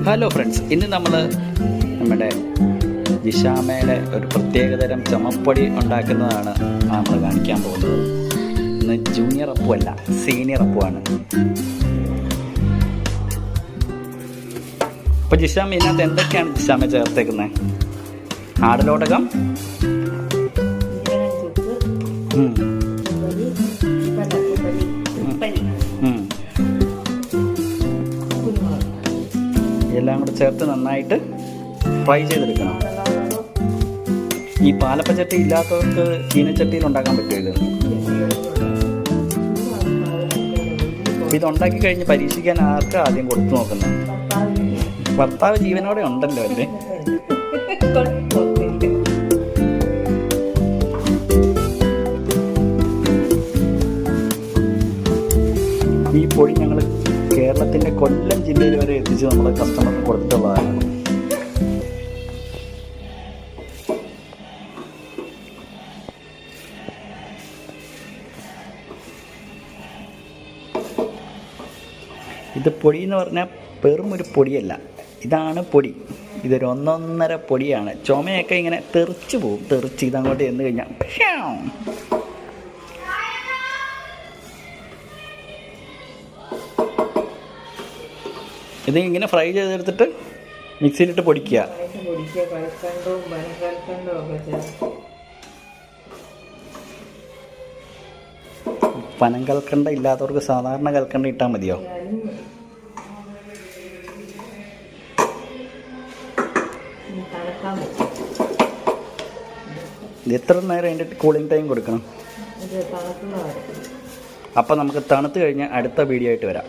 Hello friends, ഇന്ന് നമ്മൾ നമ്മുടെ ജിഷാമയുടെ ഒരു പ്രത്യേകതരം ചുമപ്പൊടി ഉണ്ടാക്കുന്നതാണ് നമ്മൾ കാണിക്കാൻ പോകുന്നത്. ഇന്ന് ജൂനിയർ അപ്പുമല്ല, സീനിയർ അപ്പുമാണ്. അപ്പോൾ ജിഷാമ ഇതിനകത്ത് എന്തൊക്കെയാണ് ജിഷാമ ചേർത്തേക്കുന്നത്? ആടലോടകം, എല്ലാം കൂടെ ചേർത്ത് നന്നായിട്ട് ഫ്രൈ ചെയ്തെടുക്കണം. ഈ പാലപ്പച്ചട്ടി ഇല്ലാത്തവർക്ക് ചീനച്ചട്ടിയിൽ ഉണ്ടാക്കാൻ പറ്റുമോ? ഇതുണ്ടാക്കി കഴിഞ്ഞ് പരീക്ഷിക്കാൻ ആർക്കാ ആദ്യം കൊടുത്തു നോക്കുന്നത്? ഭർത്താവ് ജീവനോടെ ഉണ്ടല്ലോ അല്ലേ? ഈ പൊടി ഞങ്ങൾ കേരളത്തിൻ്റെ കൊല്ലം ജില്ലയിൽ വരെ എത്തിച്ച് നമ്മൾ കസ്റ്റമർക്ക് കൊടുത്തിട്ടുള്ളതാണ്. ഇത് പൊടി എന്ന് പറഞ്ഞാൽ വെറും ഒരു പൊടിയല്ല, ഇതാണ് പൊടി. ഇതൊരു ഒന്നൊന്നര പൊടിയാണ്. ചുമയൊക്കെ ഇങ്ങനെ തെറിച്ച് പോവും. തെറിച്ച് ഇതങ്ങോട്ട് ചെന്ന് കഴിഞ്ഞാൽ ഇത് ഇങ്ങനെ ഫ്രൈ ചെയ്തെടുത്തിട്ട് മിക്സിയിലിട്ട് പൊടിക്കുക. പനം കൽക്കണ്ട ഇല്ലാത്തവർക്ക് സാധാരണ കൽക്കണ്ട ഇട്ടാൽ മതിയോ? ഇത് എത്ര നേരം അതിൻ്റെ കൂളിംഗ് ടൈം കൊടുക്കണം? അപ്പം നമുക്ക് തണുത്ത് കഴിഞ്ഞ് അടുത്ത വീഡിയോ ആയിട്ട് വരാം.